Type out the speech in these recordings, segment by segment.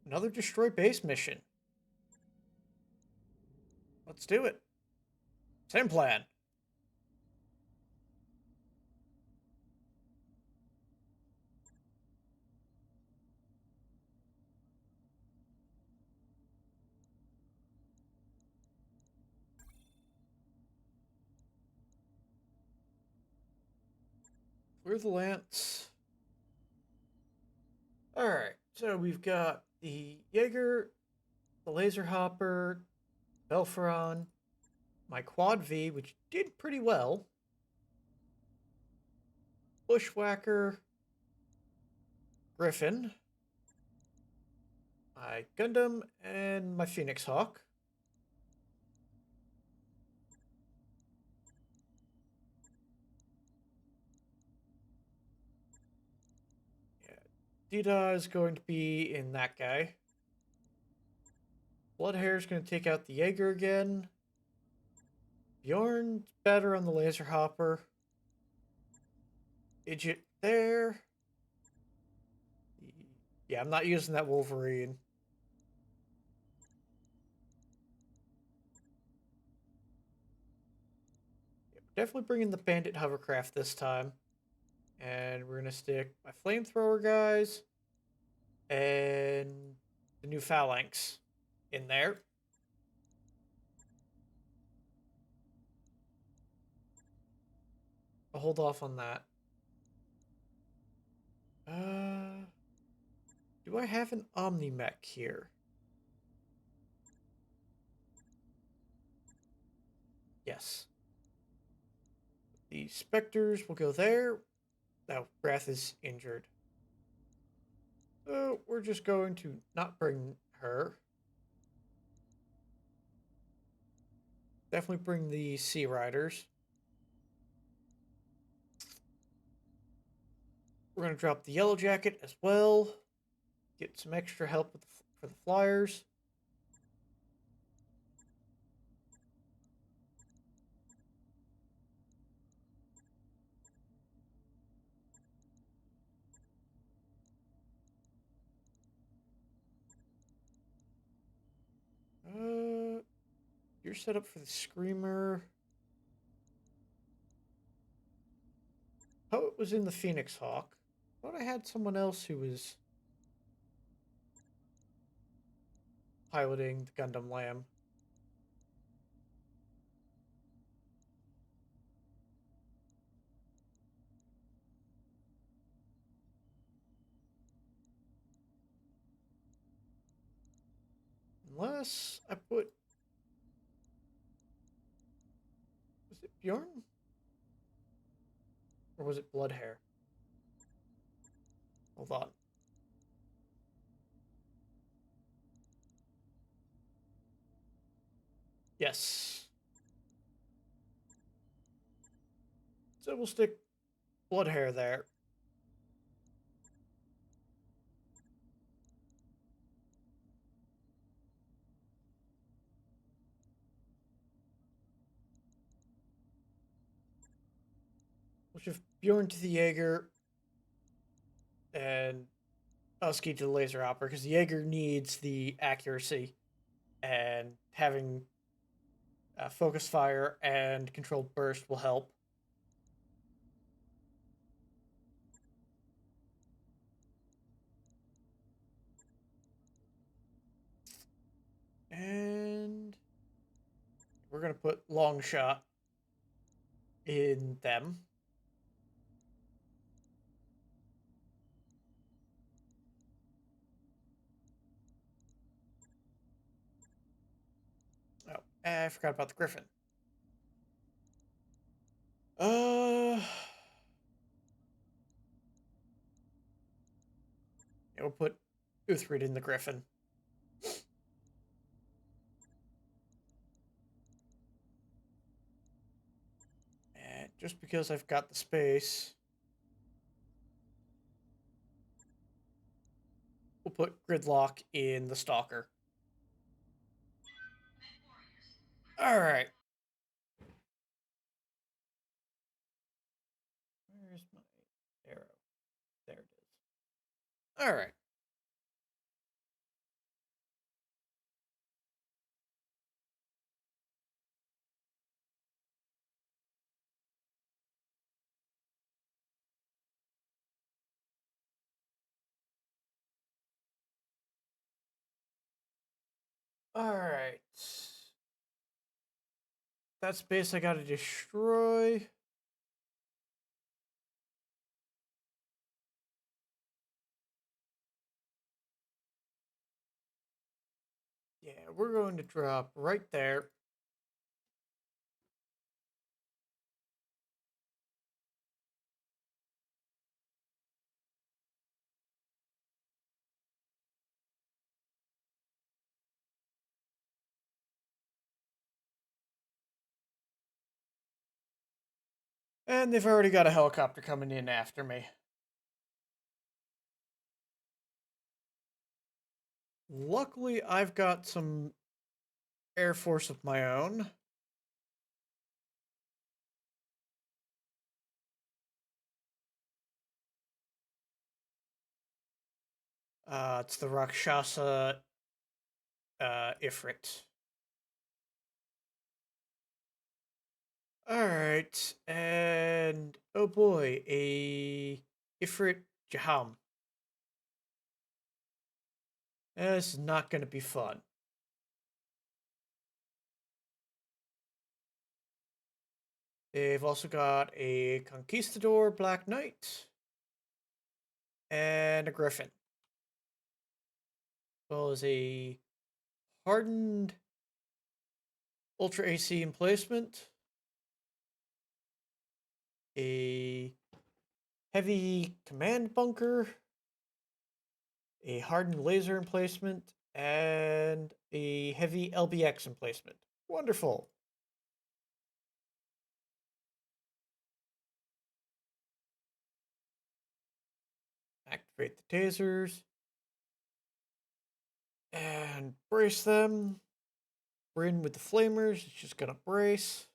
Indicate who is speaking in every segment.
Speaker 1: Another destroy base mission. Let's do it. Same plan. Clear the lance. Alright, so we've got the Jaeger, the Laser Hopper, Belferon, my Quad V, which did pretty well, Bushwhacker, Griffin, my Gundam, and my Phoenix Hawk. Yeah, Dita is going to be in that guy. Bloodhair is going to take out the Jaeger again. Bjorn's better on the Laser Hopper. Idjit there. Yeah, I'm not using that Wolverine. Yeah, definitely bringing the Bandit Hovercraft this time. And we're going to stick my Flamethrower guys and the new Phalanx in there. I'll hold off on that. Do I have an Omni-Mech here? Yes. The Spectres will go there. Now, Wrath is injured. So we're just going to not bring her. Definitely bring the Sea Riders. We're going to drop the Yellow Jacket as well. Get some extra help with for the Flyers. You're set up for the Screamer. Oh, it was in the Phoenix Hawk. I thought I had someone else who was piloting the Gundam Lamb. Unless I put... Was it Bjorn? Or was it Bloodhair? Hold on. Yes. So we'll stick Bloodhair there. We'll shift Bjorn to the Jaeger and Husky to the Laser Hopper because the Jaeger needs the accuracy and having focus fire and controlled burst will help. And we're going to put long shot in them. Oh, I forgot about the Griffin. Yeah, we'll put Uthrid in the Griffin. And just because I've got the space, we'll put Gridlock in the Stalker. All right. Where's my arrow? There it is. All right. Alright. That space I gotta destroy. Yeah, we're going to drop right there. And they've already got a helicopter coming in after me. Luckily, I've got some Air Force of my own. It's the Rakshasa Ifrit. Alright, and oh boy, a Ifrit Jaham. This is not going to be fun. They've also got a Conquistador Black Knight and a Griffin, as well as a hardened Ultra AC emplacement, a heavy command bunker, a hardened laser emplacement, and a heavy LBX emplacement. Wonderful. Activate the tasers and brace them. We're in with the flamers. It's just gonna brace.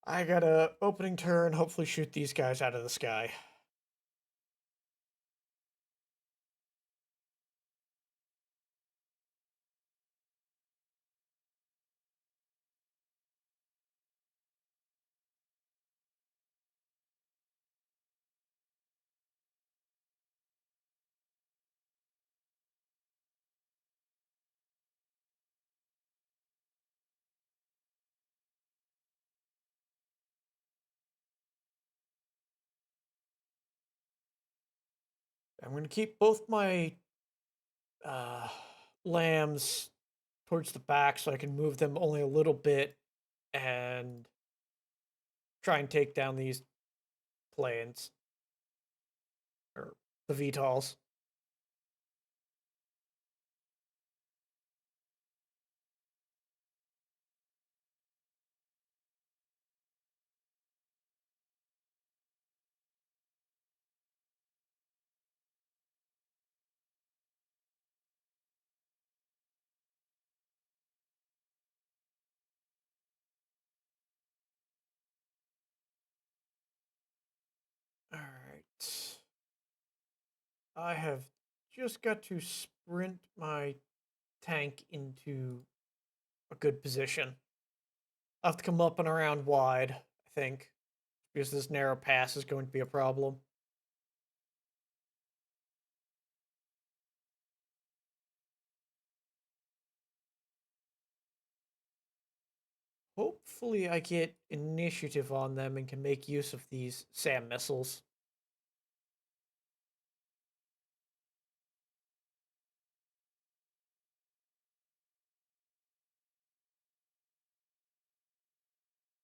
Speaker 1: I got a opening turn. Hopefully, shoot these guys out of the sky. I'm gonna keep both my uh, lambs towards the back so I can move them only a little bit and try and take down these planes or the VTOLs. All right. I have just got to sprint my tank into a good position. I'll have to come up and around wide, I think, because this narrow pass is going to be a problem. Hopefully, I get initiative on them and can make use of these SAM missiles.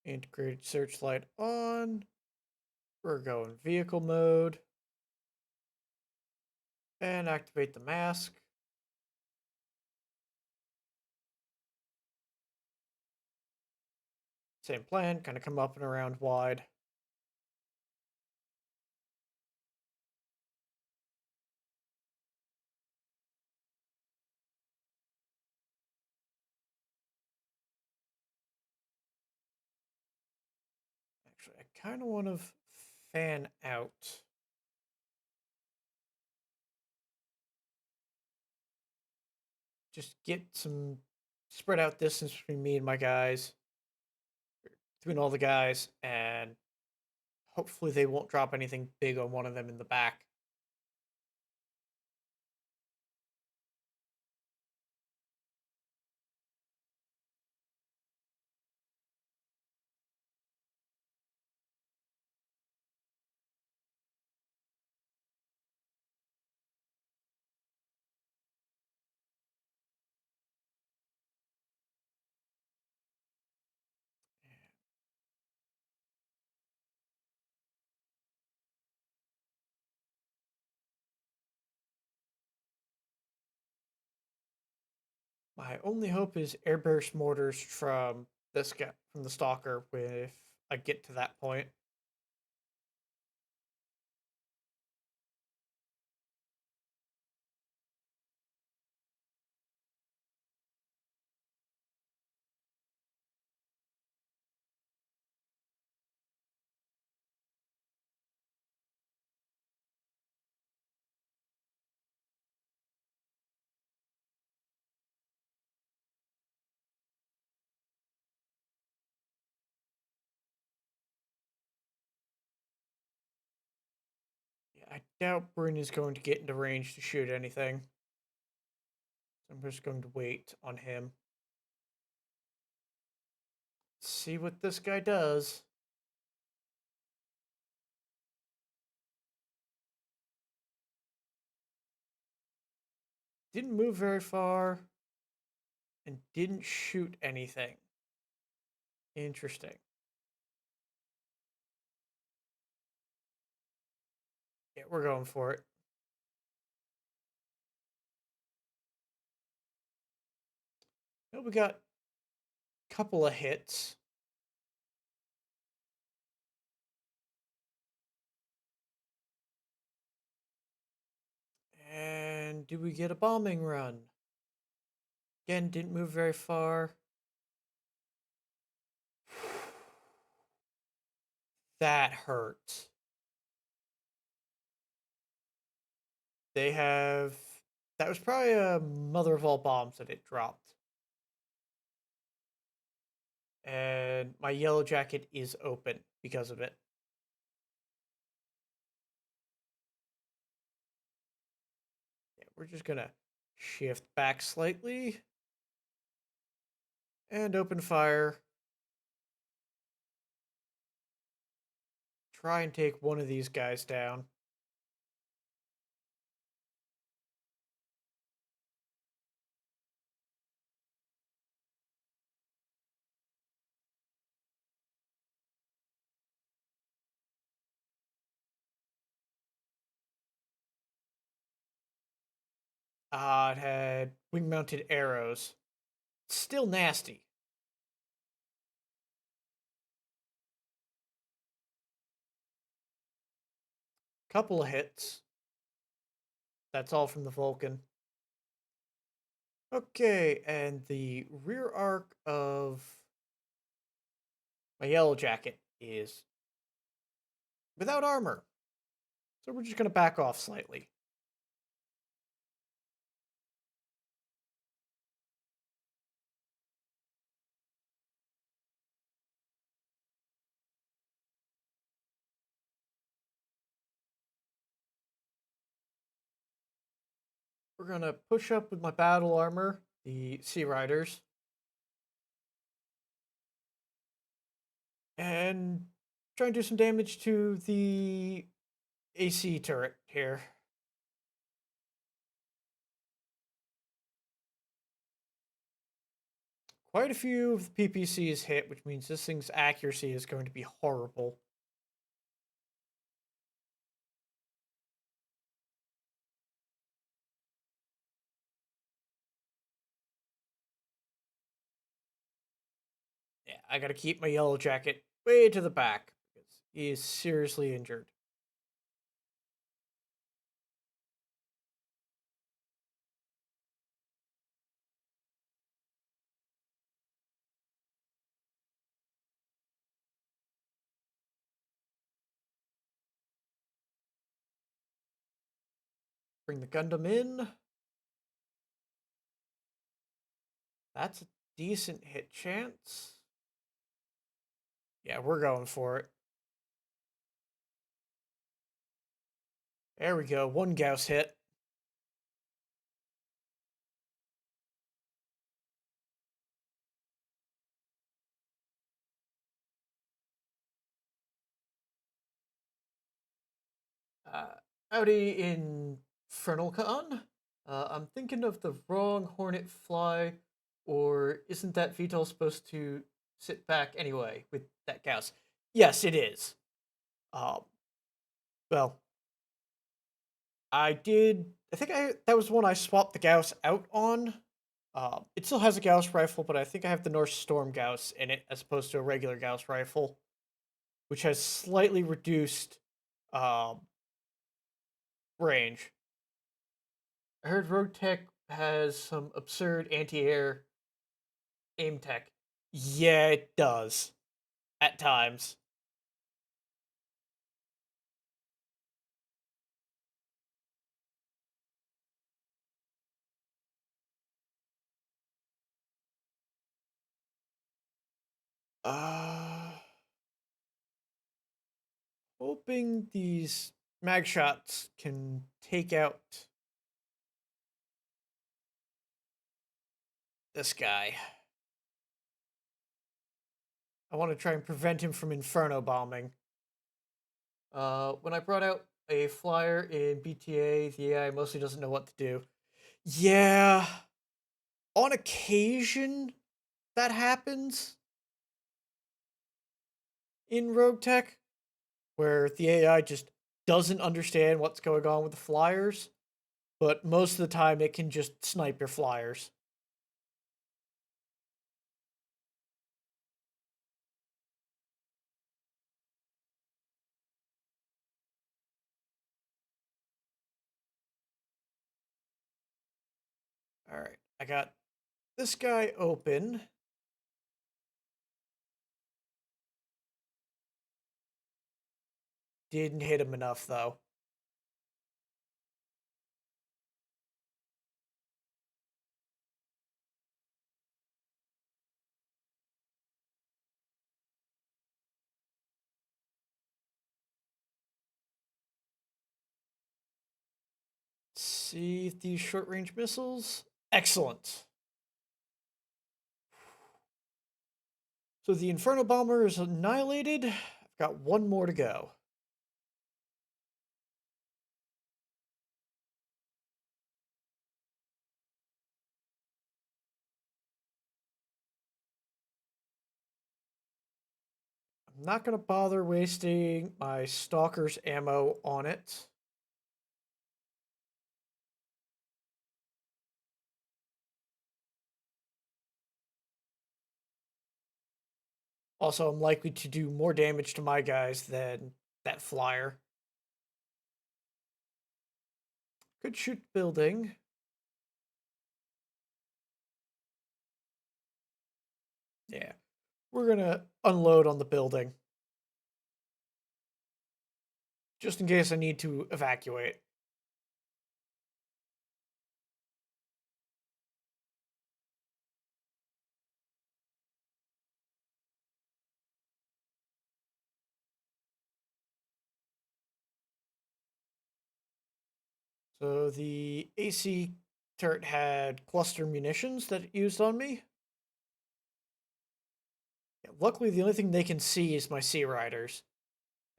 Speaker 1: Integrated searchlight on. We're going vehicle mode. And activate the mask. Same plan, kind of come up and around wide. Actually, I kind of want to fan out. Just get some spread out distance between me and my guys, between all the guys, and Hopefully they won't drop anything big on one of them in the back. My only hope is air burst mortars from this guy, from the stalker, if I get to that point. Yeah, I doubt Bryn is going to get into range to shoot anything. So I'm just going to wait on him. See what this guy does. Didn't move very far and didn't shoot anything. Interesting. Yeah, we're going for it. We got a couple of hits. And do we get a bombing run? Again, didn't move very far. That hurts. They have. That was probably a mother of all bombs that it dropped. And my yellow jacket is open because of it. Yeah, we're just gonna shift back slightly and open fire. Try and take one of these guys down. It had wing mounted arrows. Still nasty. Couple of hits. That's all from the Vulcan. Okay, and the rear arc of my yellow jacket is without armor. So we're just going to back off slightly. We're going to push up with my battle armor, the Sea Riders, and try and do some damage to the AC turret here. Quite a few of the PPCs hit, which means this thing's accuracy is going to be horrible. Yeah, I gotta keep my yellow jacket way to the back because he is seriously injured. Bring the Gundam in. That's a decent hit chance. Yeah, we're going for it. There we go. One Gauss hit. Uh, Howdy, Infernal Con. I'm thinking of the wrong Hornet fly, or isn't that VTOL supposed to sit back anyway with that Gauss? Yes, it is. Um, well, I did. I think that was one I swapped the Gauss out on. It still has a Gauss rifle, but I think I have the North Storm Gauss in it as opposed to a regular Gauss rifle, which has slightly reduced um, range. I heard RogueTech has some absurd anti-air aim tech. Yeah, it does at times. Uh, Hoping these mag shots can take out this guy. I want to try and prevent him from inferno bombing. When I brought out a flyer in BTA, the AI mostly doesn't know what to do. Yeah, on occasion that happens in Rogue Tech, where the AI just doesn't understand what's going on with the flyers, but most of the time it can just snipe your flyers. All right, I got this guy open. Didn't hit him enough though. Let's see if these short range missiles. Excellent. So the Inferno Bomber is annihilated. I've got one more to go. I'm not going to bother wasting my Stalker's ammo on it. Also, I'm likely to do more damage to my guys than that flyer. Could shoot building. Yeah. We're going to unload on the building. Just in case I need to evacuate. So the AC turret had cluster munitions that it used on me. Yeah, luckily, the only thing they can see is my Sea Riders,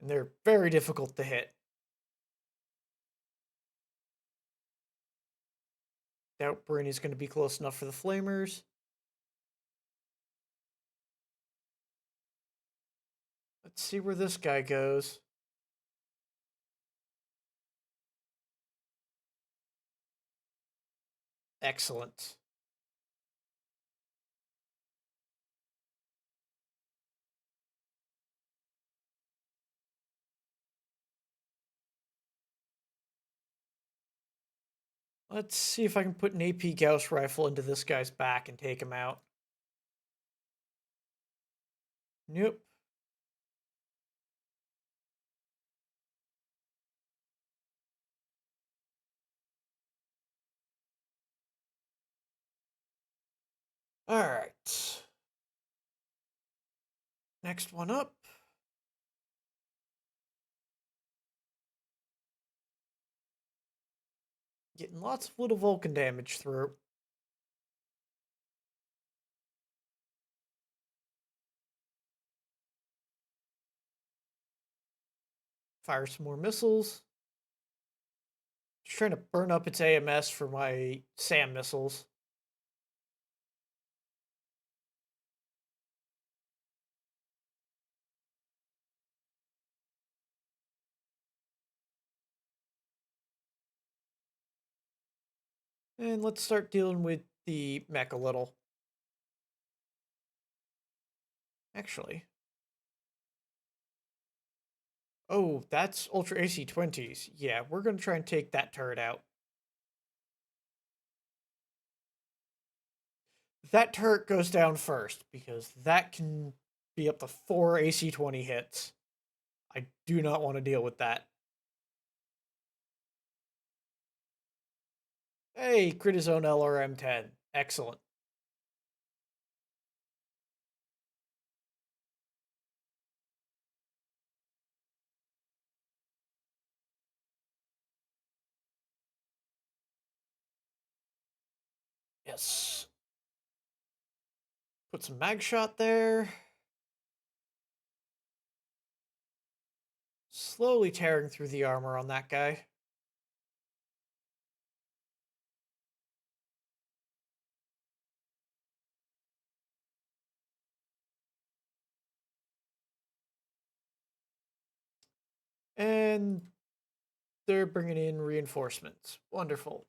Speaker 1: and they're very difficult to hit. Doubt Bryn is going to be close enough for the Flamers. Let's see where this guy goes. Excellent. Let's see if I can put an AP Gauss rifle into this guy's back and take him out. Nope. Alright. Next one up. Getting lots of little Vulcan damage through. Fire some more missiles. Just trying to burn up its AMS for my SAM missiles. And let's start dealing with the mech a little. Actually. Oh, that's Ultra AC-20s. Yeah, we're going to try and take that turret out. That turret goes down first, because that can be up to 4 AC-20 hits. I do not want to deal with that. Hey, crit his own LRM-10. Excellent. Yes. Put some mag shot there. Slowly tearing through the armor on that guy. And they're bringing in reinforcements. Wonderful.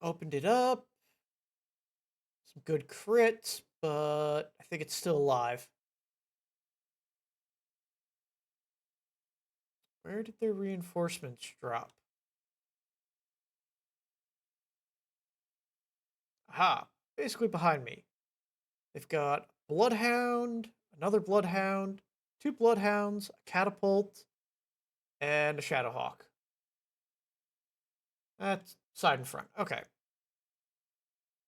Speaker 1: Opened it up. Some good crits, but I think it's still alive. Where did their reinforcements drop? Aha, basically behind me. They've got Bloodhound, another Bloodhound, 2 Bloodhounds, a Catapult, and a Shadowhawk. That's side and front. Okay.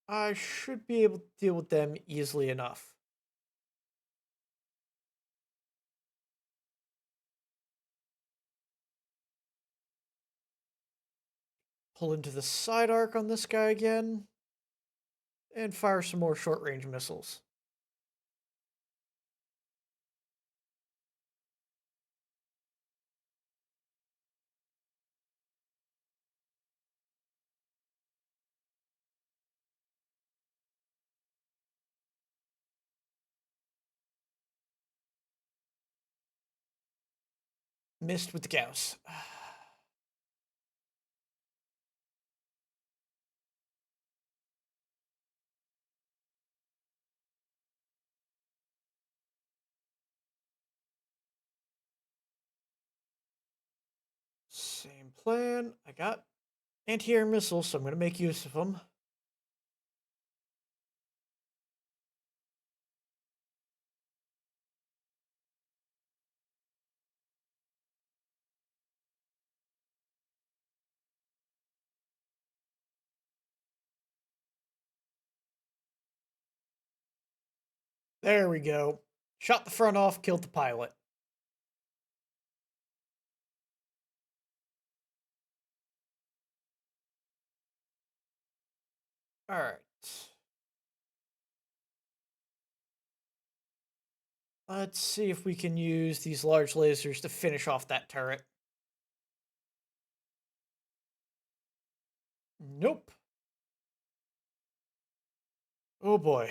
Speaker 1: I should be able to deal with them easily enough. Pull into the side arc on this guy again, and fire some more short-range missiles. Missed with the Gauss. Same plan. I got anti-air missiles, so I'm going to make use of them. There we go. Shot the front off, killed the pilot. Alright. Let's see if we can use these large lasers to finish off that turret. Nope. Oh boy.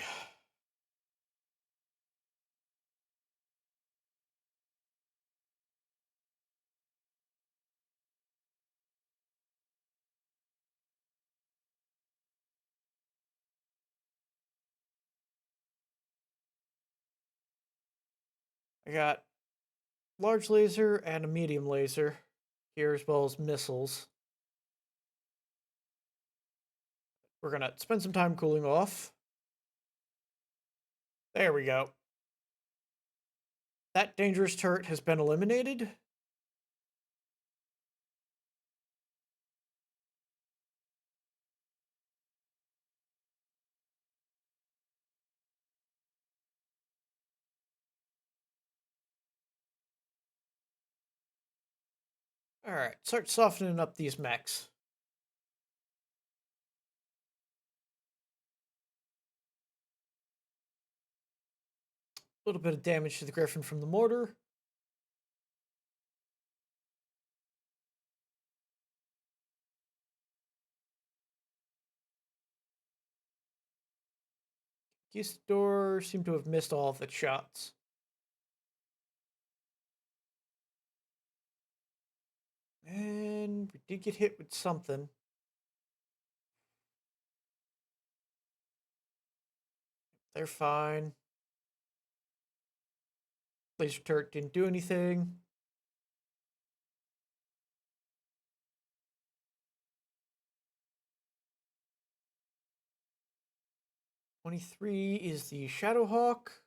Speaker 1: I got large laser and a medium laser here, as well as missiles. We're gonna spend some time cooling off. There we go. That dangerous turret has been eliminated. Alright, start softening up these mechs. A little bit of damage to the Griffin from the mortar. Conquistador seemed to have missed all of its shots. And we did get hit with something. They're fine. Laser turret didn't do anything. "23" is the Shadowhawk.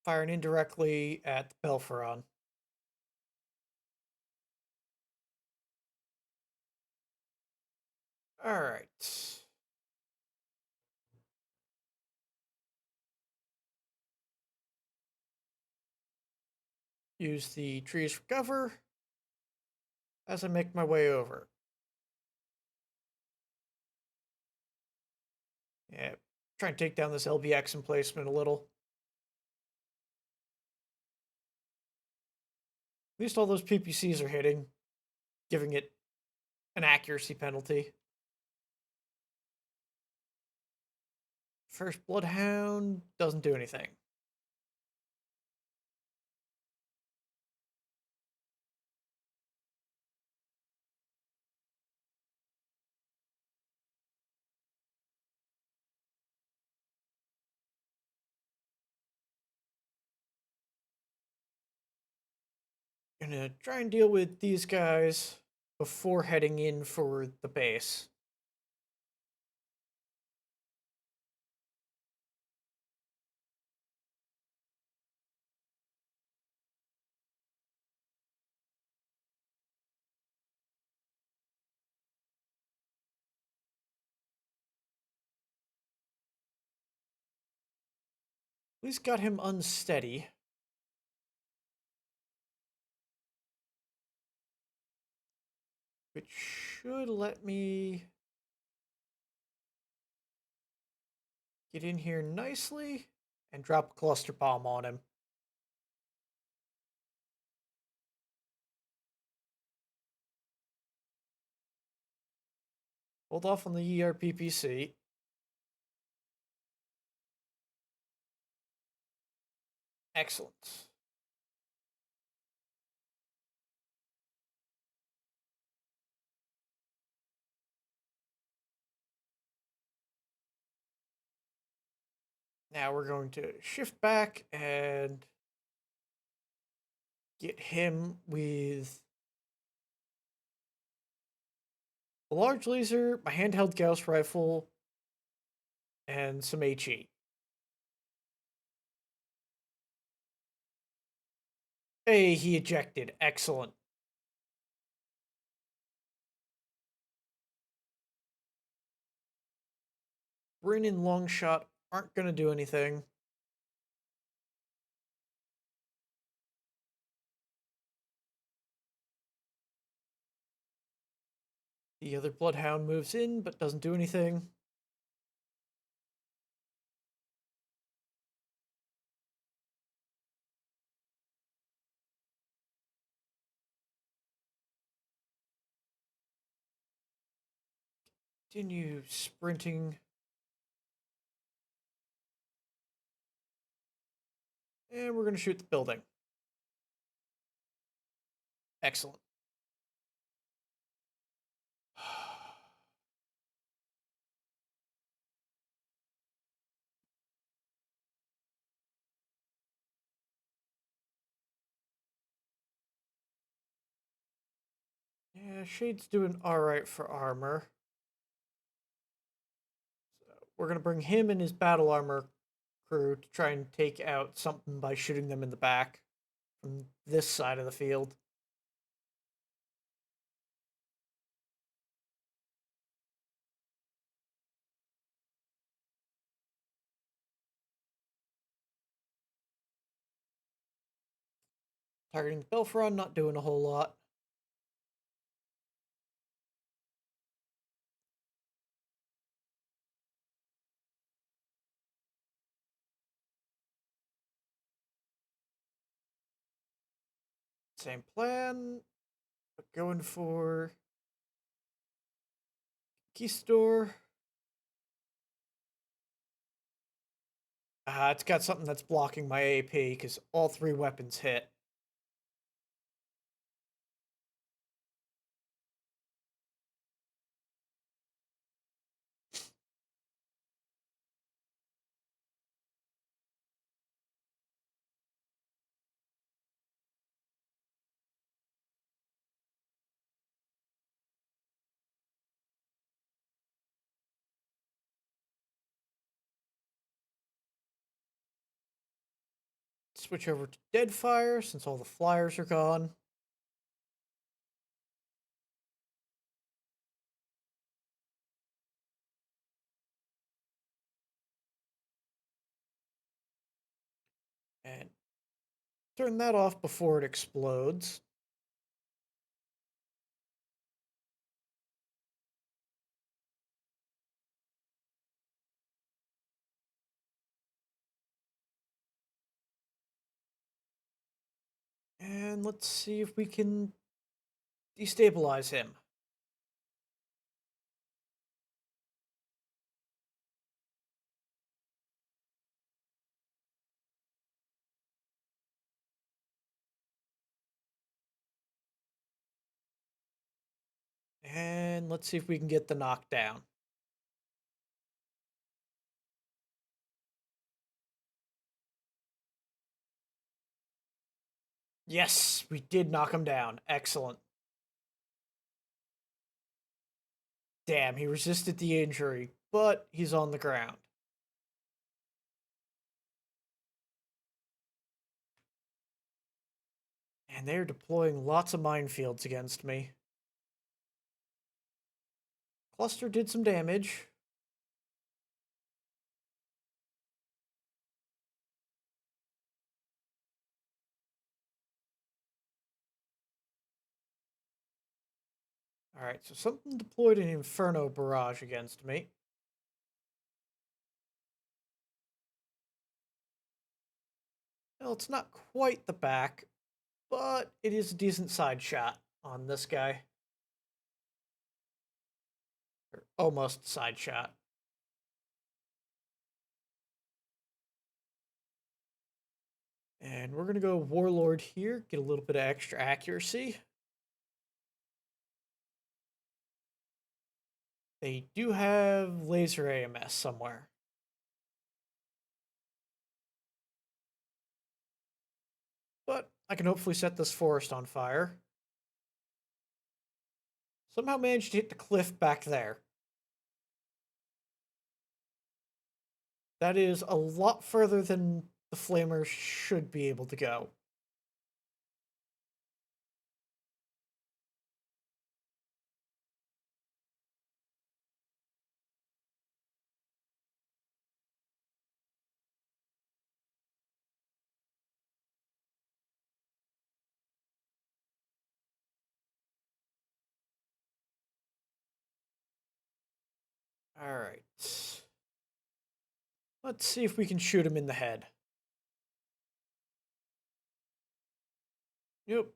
Speaker 1: Firing indirectly at the Belferon. Alright. Use the trees for cover as I make my way over. Yeah, try and take down this LBX emplacement a little. At least all those PPCs are hitting, giving it an accuracy penalty. First Bloodhound doesn't do anything. Gonna try and deal with these guys before heading in for the base. At least got him unsteady. Which should let me get in here nicely and drop a cluster bomb on him. Hold off on the ERPPC. Excellent. Now we're going to shift back and get him with a large laser, my handheld Gauss rifle, and some HE. Hey, he ejected. Excellent. Bryn and Longshot aren't going to do anything. The other Bloodhound moves in, but doesn't do anything. Continue sprinting. And we're going to shoot the building. Excellent. Yeah, Shade's doing alright for armor. So we're going to bring him and his battle armor crew to try and take out something by shooting them in the back from this side of the field. Targeting the Belfron, not doing a whole lot. Same plan, but going for Key Store. It's got something that's blocking my AP because all three weapons hit. Switch over to Deadfire since all the flyers are gone. And turn that off before it explodes. And let's see if we can destabilize him. And let's see if we can get the knockdown. Yes, we did knock him down. Excellent. Damn, he resisted the injury, but he's on the ground. And they're deploying lots of minefields against me. Cluster did some damage. Alright, so something deployed an Inferno barrage against me. Well, it's not quite the back, but it is a decent side shot on this guy. Or almost side shot. And we're going to go Warlord here, get a little bit of extra accuracy. They do have laser AMS somewhere. But I can hopefully set this forest on fire. Somehow managed to hit the cliff back there. That is a lot further than the flamers should be able to go. Alright. Let's see if we can shoot him in the head. Yep.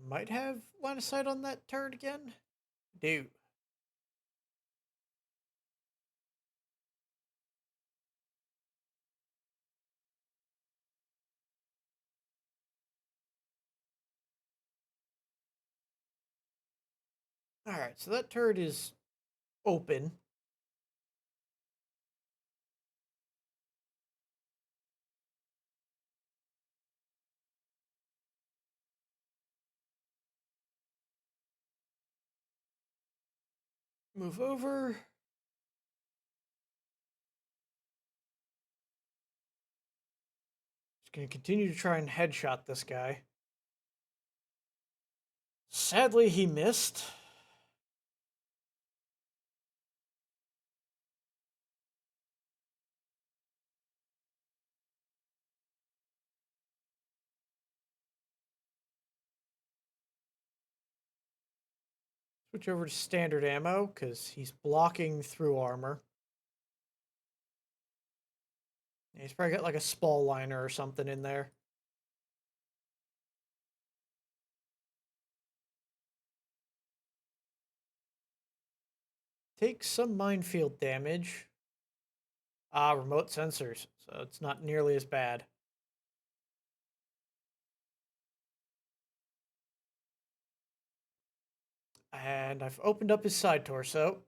Speaker 1: Might have line of sight on that turret again. Do. Alright, so that turret is open. Move over. Just gonna continue to try and headshot this guy. Sadly, he missed. Switch over to standard ammo, because he's blocking through armor. He's probably got like a spall liner or something in there. Takes some minefield damage. Ah, remote sensors, so it's not nearly as bad. And I've opened up his side torso.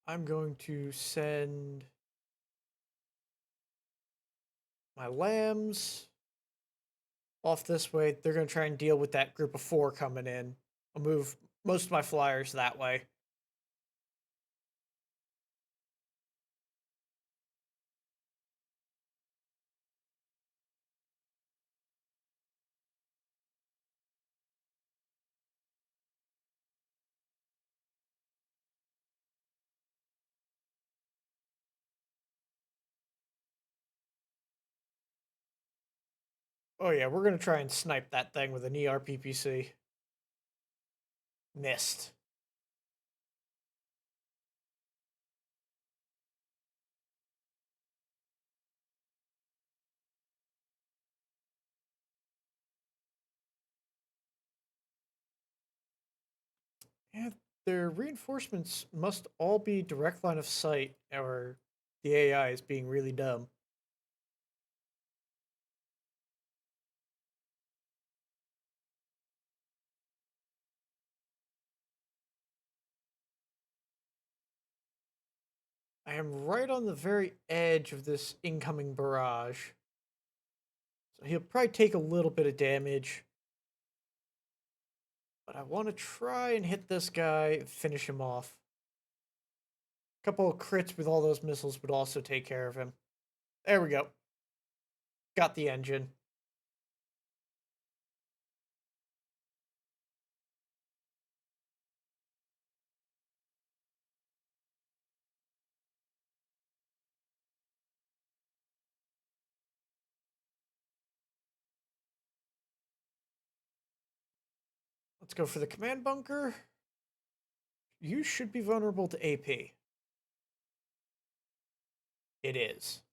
Speaker 1: I'm going to send my lambs off this way. They're going to try and deal with that group of 4 coming in. I'll move most of my flyers that way. Oh yeah, we're going to try and snipe that thing with an ERPPC. Missed. Yeah, their reinforcements must all be direct line of sight, or the AI is being really dumb. I am right on the very edge of this incoming barrage. So he'll probably take a little bit of damage. But I want to try and hit this guy and finish him off. A couple of crits with all those missiles would also take care of him. There we go. Got the engine. Let's go for the command bunker. You should be vulnerable to AP. It is.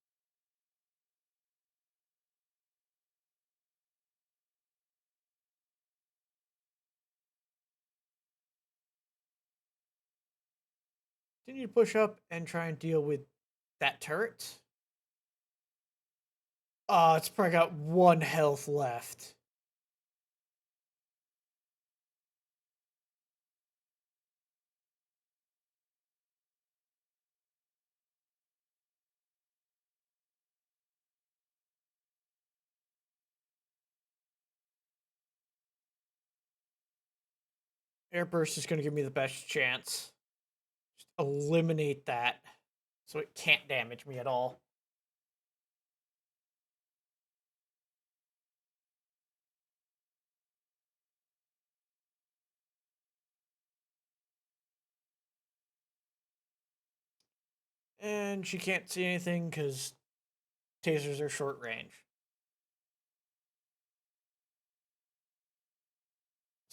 Speaker 1: Continue to push up and try and deal with that turret. It's probably got 1 health left. Airburst is going to give me the best chance. Just eliminate that so it can't damage me at all. And she can't see anything because tasers are short range.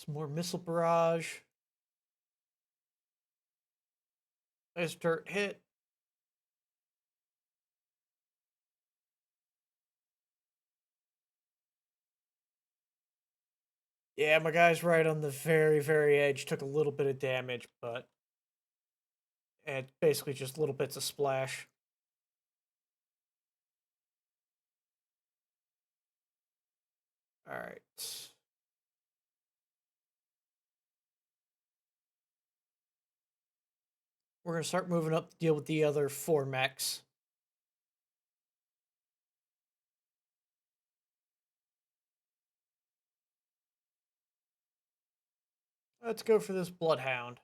Speaker 1: Some more missile barrage. Nice turret hit. Yeah, my guy's right on the very, very edge. Took a little bit of damage, but it's basically just little bits of splash. All right. We're going to start moving up to deal with the other 4 mechs. Let's go for this Bloodhound.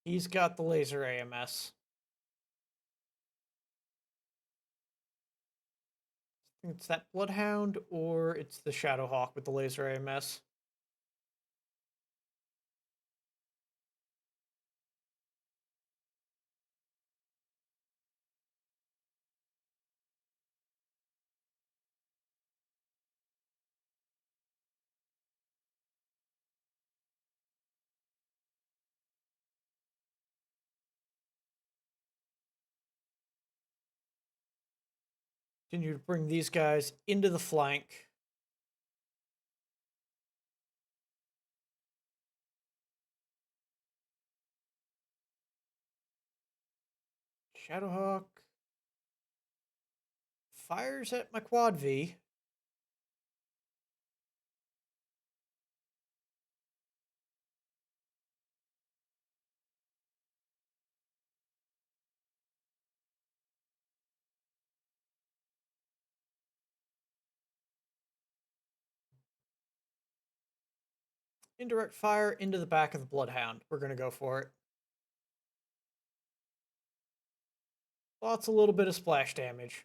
Speaker 1: He's got the laser AMS. I think it's that Bloodhound or it's the Shadowhawk with the laser AMS. Continue to bring these guys into the flank. Shadowhawk fires at my quad V. Indirect fire into the back of the Bloodhound. We're going to go for it. Lots a little bit of splash damage.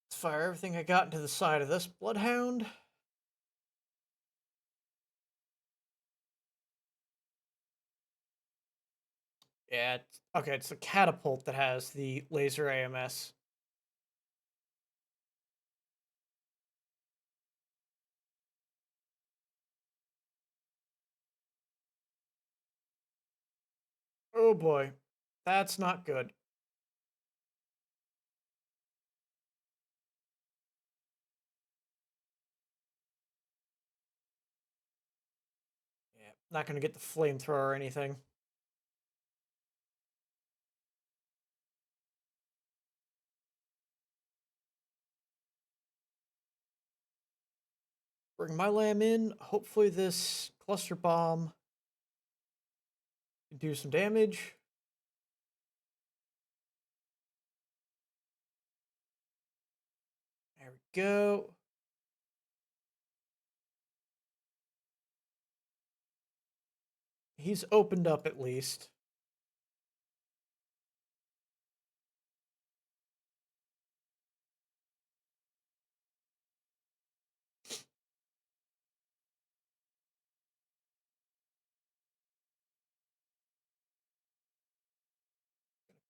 Speaker 1: Let's fire everything I got into the side of this Bloodhound. Yeah, okay, it's the catapult that has the laser AMS. Oh boy, that's not good. Yeah, not going to get the flamethrower or anything. Bring my lamb in. Hopefully this cluster bomb can do some damage. There we go. He's opened up at least.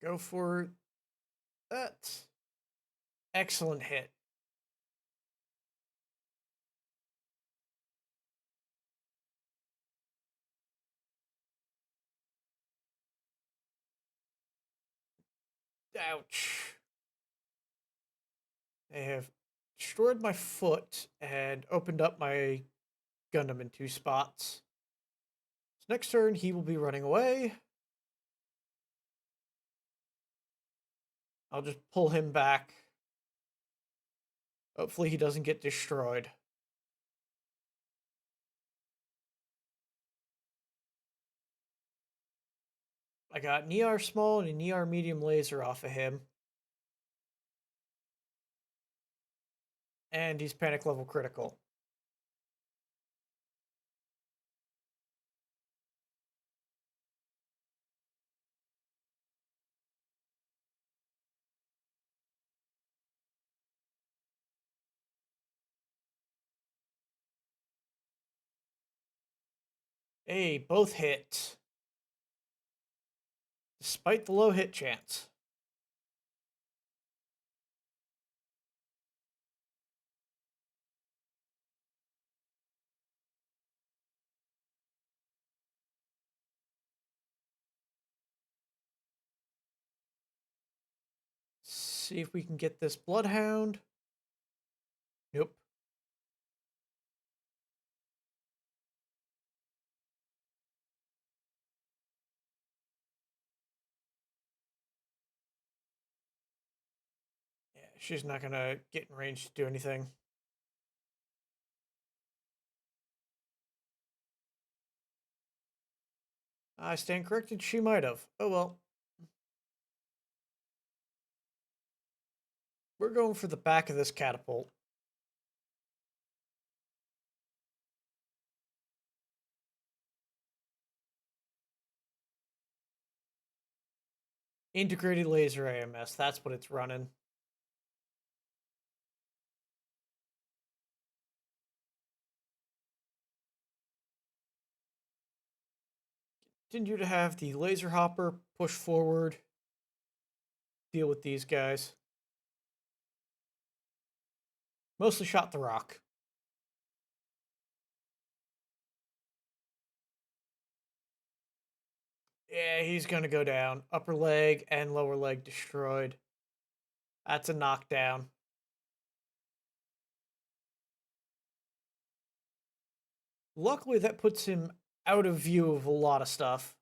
Speaker 1: Go for that. Excellent hit. Ouch. They have destroyed my foot and opened up my Gundam in 2 spots. So next turn, he will be running away. I'll just pull him back. Hopefully he doesn't get destroyed. I got an ER small and an ER medium laser off of him. And he's panic level critical. Hey, both hit. Despite the low hit chance. See if we can get this Bloodhound. Nope. She's not gonna get in range to do anything. I stand corrected, she might have. Oh well. We're going for the back of this catapult. Integrated laser AMS, that's what it's running. Continue to have the laser hopper push forward, deal with these guys. Mostly shot the rock. Yeah, he's gonna go down. Upper leg and lower leg destroyed. That's a knockdown. Luckily, that puts him out of view of a lot of stuff.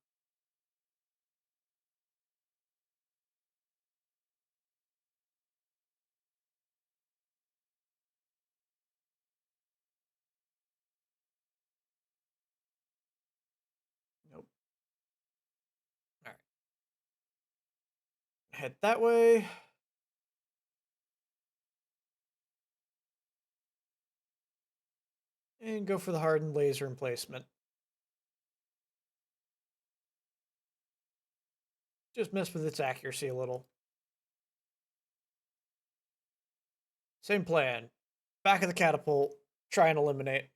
Speaker 1: Nope. All right. Head that way. And go for the hardened laser emplacement. Just mess with its accuracy a little. Same plan. Back of the catapult. Try and eliminate.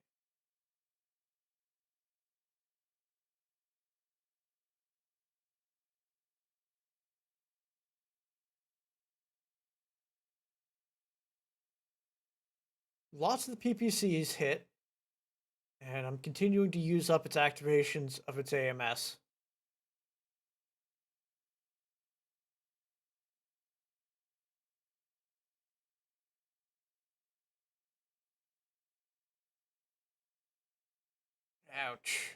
Speaker 1: Lots of the PPCs hit. And I'm continuing to use up its activations of its AMS. Ouch.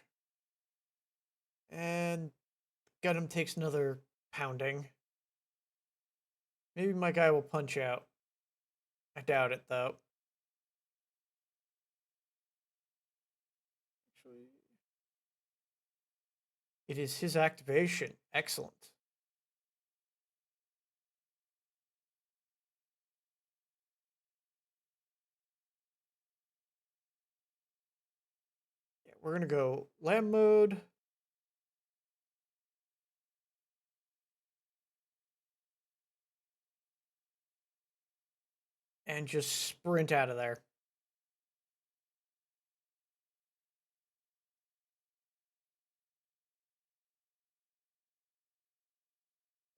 Speaker 1: And Gundam takes another pounding. Maybe my guy will punch out. I doubt it, though. Actually, it is his activation. Excellent. Yeah, we're going to go lamb mode. And just sprint out of there.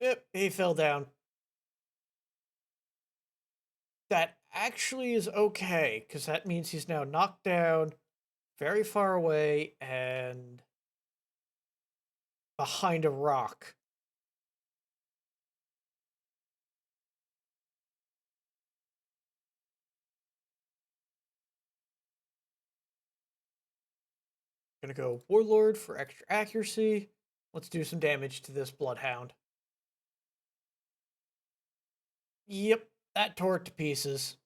Speaker 1: Yep, he fell down. That actually is okay, because that means he's now knocked down, very far away, and behind a rock. Gonna go Warlord for extra accuracy. Let's do some damage to this Bloodhound. Yep, that tore it to pieces.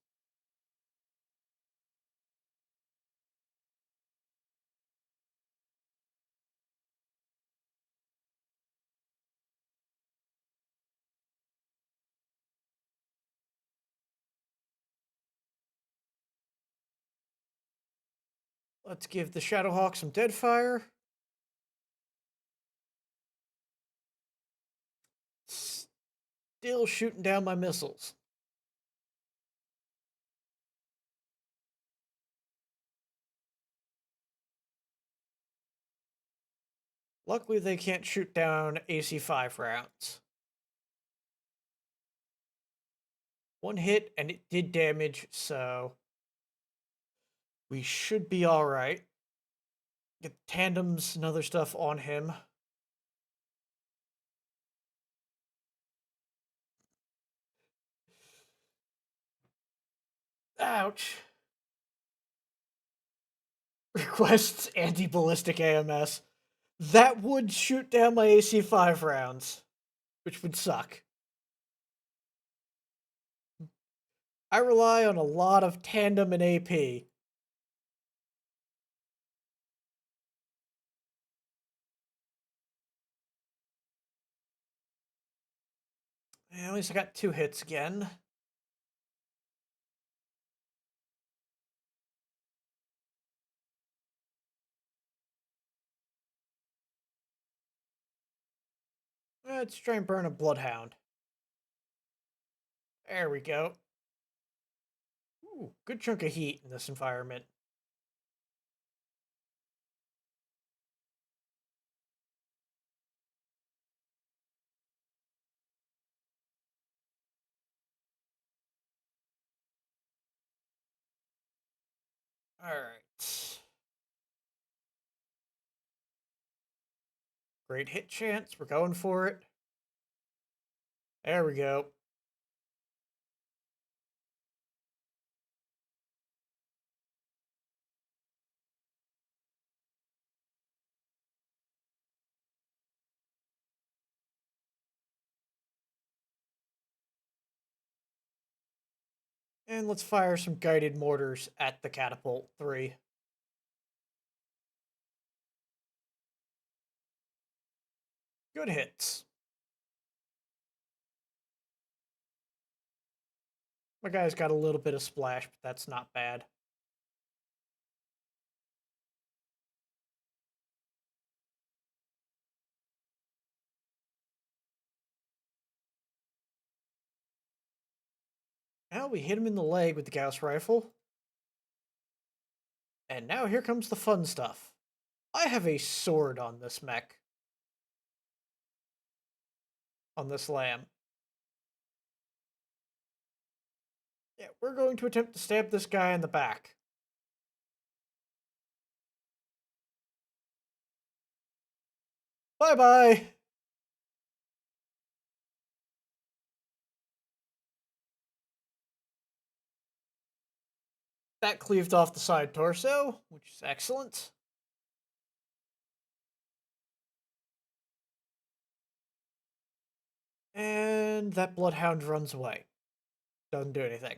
Speaker 1: Let's give the Shadowhawk some dead fire. Still shooting down my missiles. Luckily, they can't shoot down AC-5 rounds. One hit, and it did damage, so we should be alright. Get tandems and other stuff on him. Ouch. Requests anti-ballistic AMS. That would shoot down my AC-5 rounds, which would suck. I rely on a lot of tandem and AP. And at least I got 2 hits again. Let's try and burn a Bloodhound. There we go. Ooh, good chunk of heat in this environment. Alright. Great hit chance. We're going for it. There we go. And let's fire some guided mortars at the catapult 3. Good hits. My guy's got a little bit of splash, but that's not bad. Well, we hit him in the leg with the Gauss rifle. And now here comes the fun stuff. I have a sword on this mech. On this lamb. Yeah, we're going to attempt to stab this guy in the back. Bye-bye! That cleaved off the side torso, which is excellent. And that Bloodhound runs away. Doesn't do anything.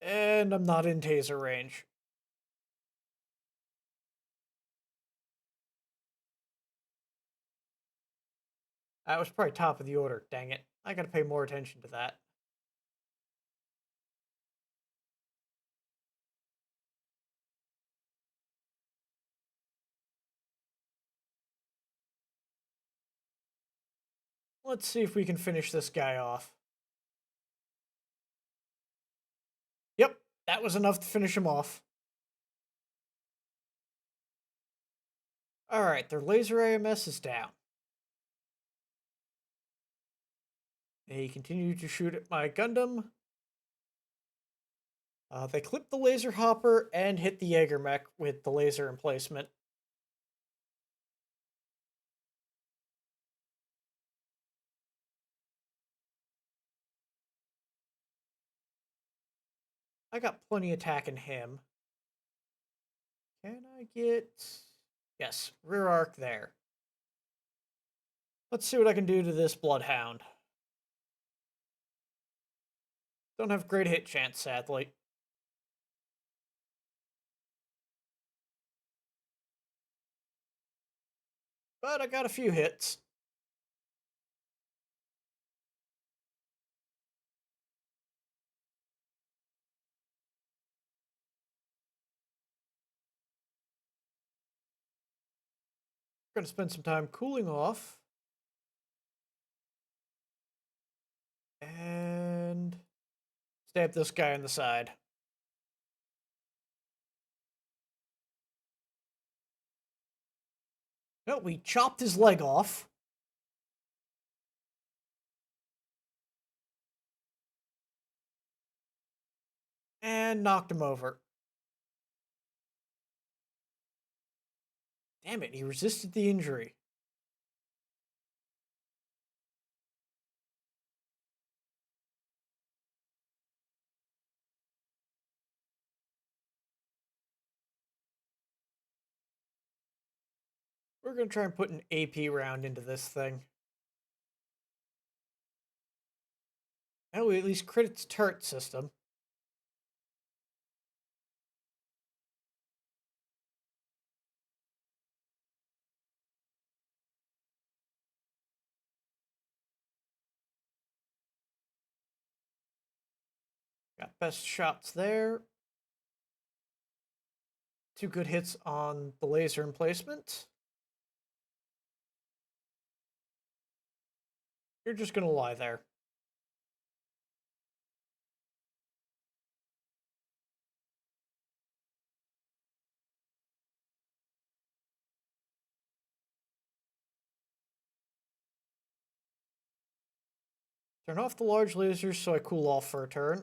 Speaker 1: And I'm not in taser range. That was probably top of the order, dang it. I gotta pay more attention to that. Let's see if we can finish this guy off. Yep, that was enough to finish him off. Alright, their laser AMS is down. They continue to shoot at my Gundam. They clipped the laser hopper and hit the Jaeger mech with the laser emplacement. I got plenty attacking him. Can I get... Yes, rear arc there. Let's see what I can do to this Bloodhound. Don't have great hit chance, sadly. But I got a few hits. We're gonna spend some time cooling off. And stab this guy in the side. No, we chopped his leg off. And knocked him over. Damn it, he resisted the injury. We're going to try and put an AP round into this thing. That way at least crit its turret system. Got best shots there. 2 good hits on the laser emplacement. You're just going to lie there. Turn off the large lasers so I cool off for a turn.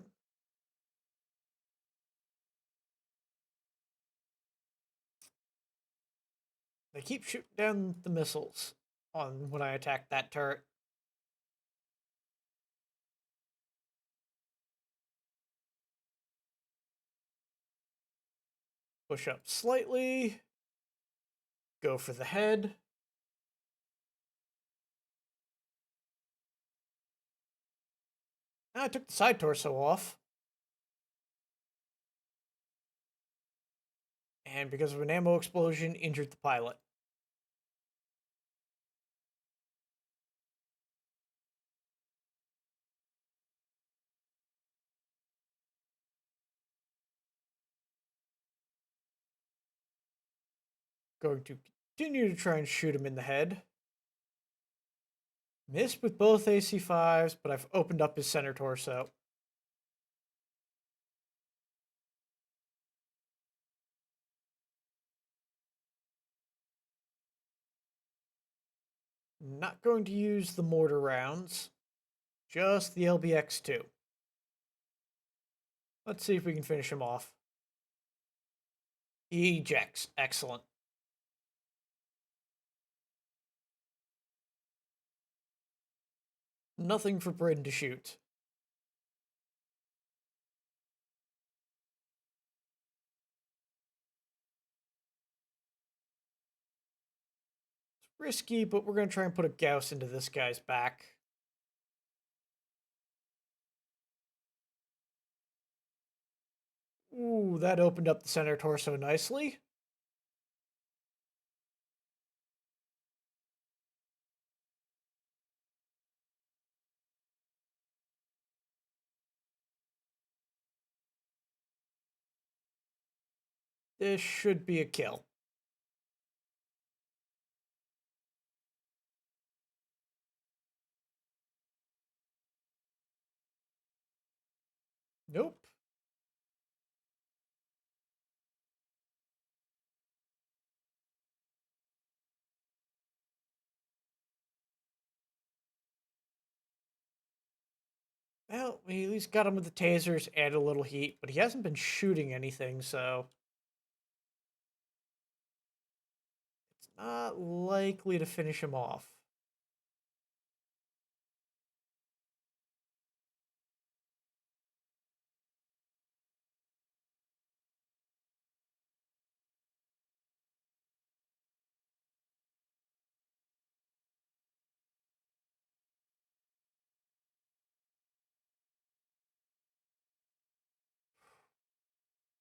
Speaker 1: They keep shooting down the missiles on when I attack that turret. Push up slightly. Go for the head. I took the side torso off. And because of an ammo explosion, injured the pilot. Going to continue to try and shoot him in the head. Missed with both AC5s, but I've opened up his center torso. Not going to use the mortar rounds, just the LBX-2. Let's see if we can finish him off. He ejects. Excellent. Nothing for Bryn to shoot. It's risky, but we're going to try and put a Gauss into this guy's back. Ooh, that opened up the center torso nicely. This should be a kill. Nope. Well, we at least got him with the tasers and a little heat, but he hasn't been shooting anything, so it's not likely to finish him off.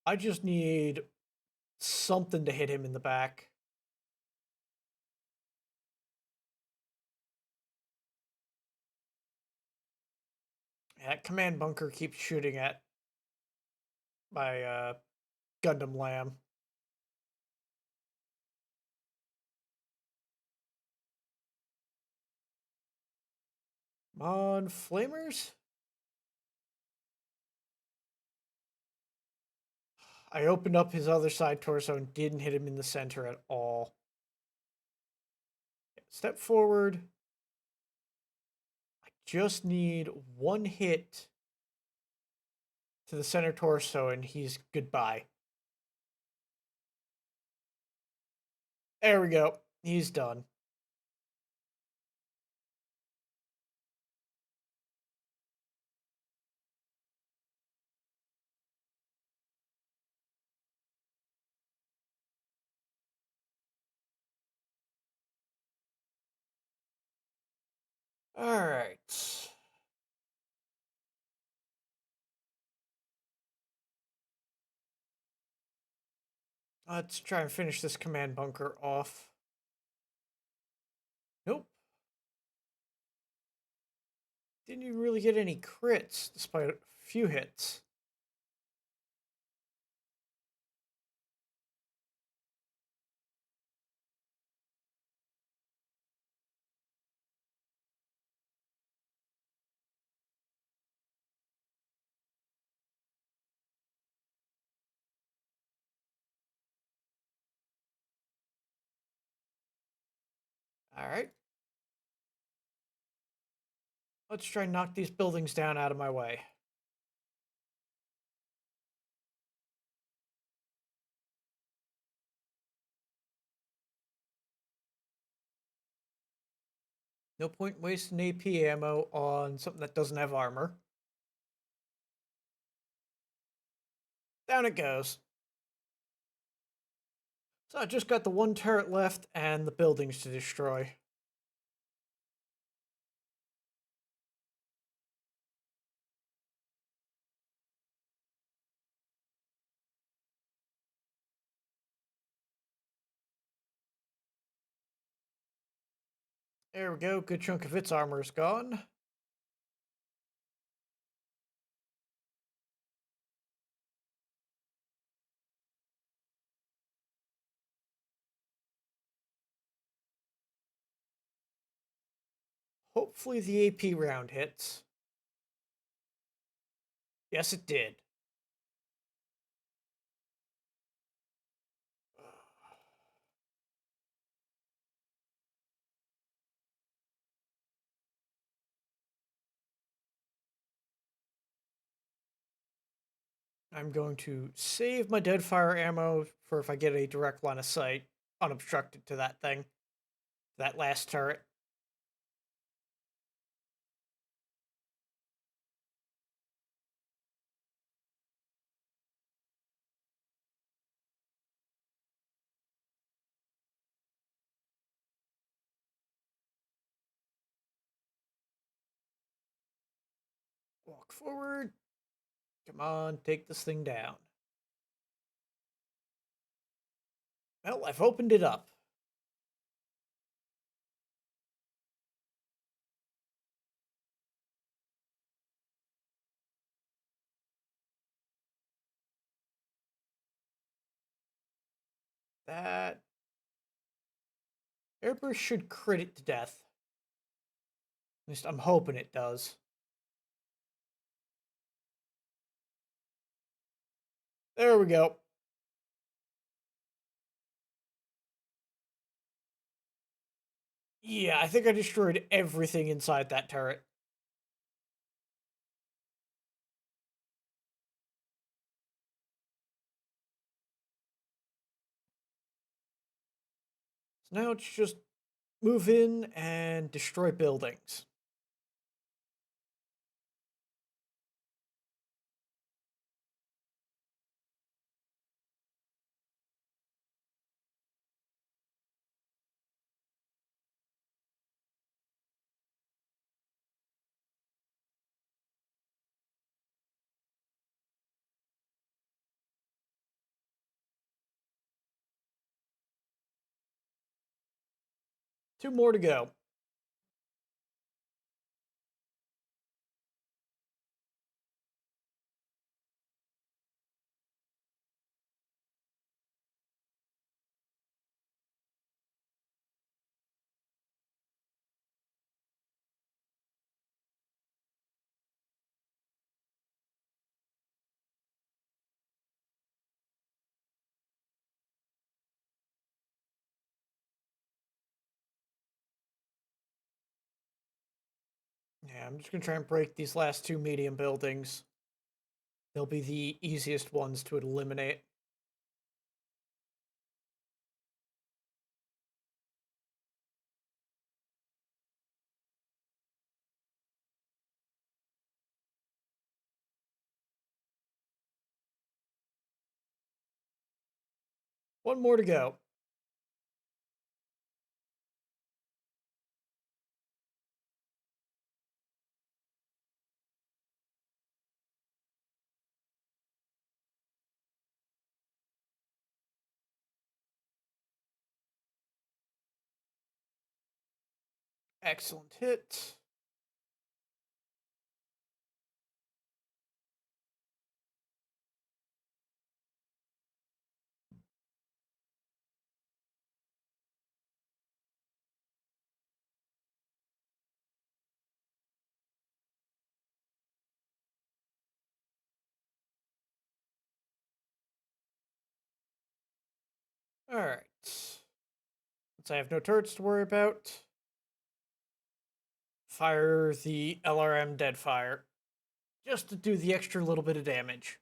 Speaker 1: I just need something to hit him in the back. That command bunker keeps shooting at my Gundam Lamb. Come on, flamers? I opened up his other side torso and didn't hit him in the center at all. Step forward. I just need one hit to the center torso and he's goodbye. There we go. He's done. All right. Let's try and finish this command bunker off. Nope. Didn't even really get any crits despite a few hits. All right. Let's try and knock these buildings down out of my way. No point wasting AP ammo on something that doesn't have armor. Down it goes. So I just got the one turret left and the buildings to destroy. There we go. Good chunk of its armor is gone. Hopefully the AP round hits. Yes, it did. I'm going to save my deadfire ammo for if I get a direct line of sight unobstructed to that thing. That last turret. Walk forward. Come on, take this thing down. Well, I've opened it up. That airburst should crit it to death. At least I'm hoping it does. There we go. Yeah, I think I destroyed everything inside that turret. So now it's just move in and destroy buildings. Two more to go. Yeah, I'm just going to try and break these last two medium buildings. They'll be the easiest ones to eliminate. One more to go. Excellent hit. Alright. Since I have no turrets to worry about, fire the LRM Deadfire. Just to do the extra little bit of damage.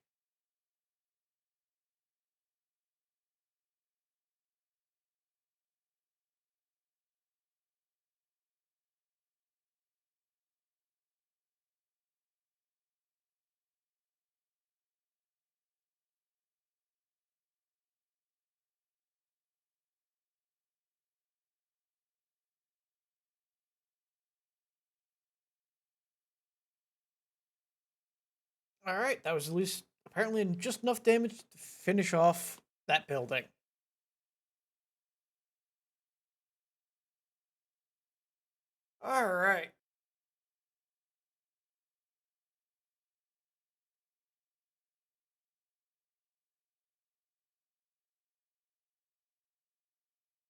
Speaker 1: Alright, that was at least apparently just enough damage to finish off that building. Alright.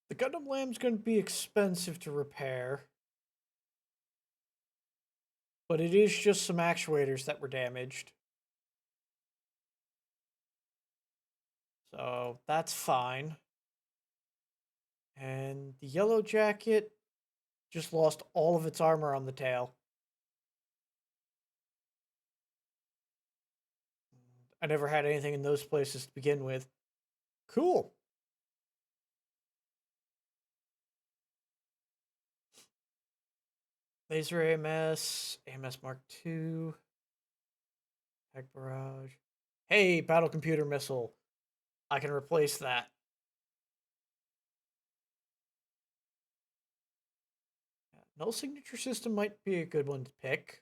Speaker 1: The Gundam Lamb's going to be expensive to repair. But it is just some actuators that were damaged. So that's fine. And the Yellow Jacket just lost all of its armor on the tail. I never had anything in those places to begin with. Cool. Laser AMS Mark II, Tag Barrage. Hey, Battle Computer Missile. I can replace that. Null Signature System might be a good one to pick.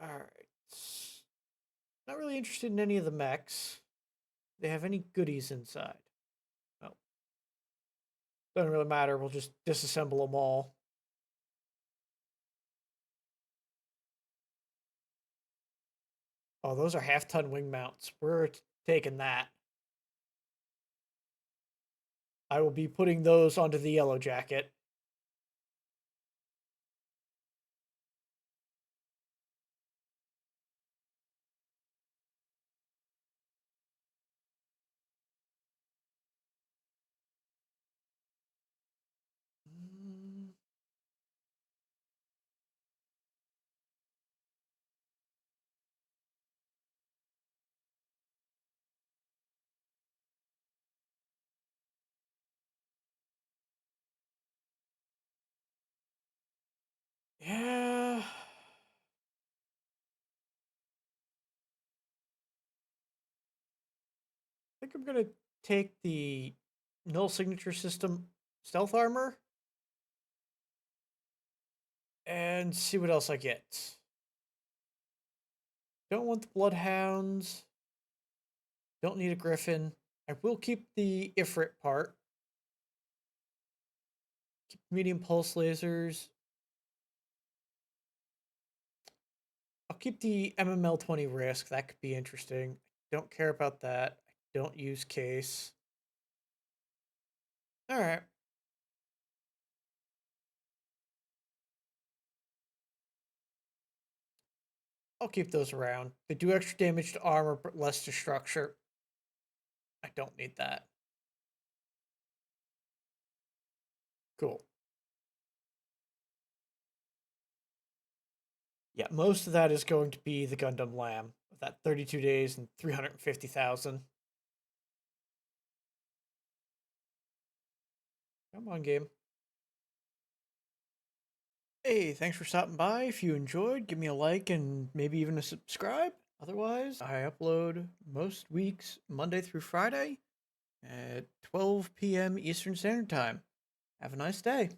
Speaker 1: Alright. Not really interested in any of the mechs. They have any goodies inside? No. Doesn't really matter. We'll just disassemble them all. Oh, those are half-ton wing mounts. We're taking that. I will be putting those onto the Yellow Jacket. Yeah. I think I'm going to take the Null Signature System Stealth Armor and see what else I get. Don't want the Bloodhounds. Don't need a Griffin. I will keep the Ifrit part. Keep medium pulse lasers. I'll keep the MML-20 Risk. That could be interesting. Don't care about that. I don't use case. Alright. I'll keep those around. They do extra damage to armor, but less to structure. I don't need that. Cool. Yeah, most of that is going to be the Gundam Lamb. With that 32 days and 350,000. Come on, game. Hey, thanks for stopping by. If you enjoyed, give me a like and maybe even a subscribe. Otherwise, I upload most weeks, Monday through Friday at 12 p.m. Eastern Standard Time. Have a nice day.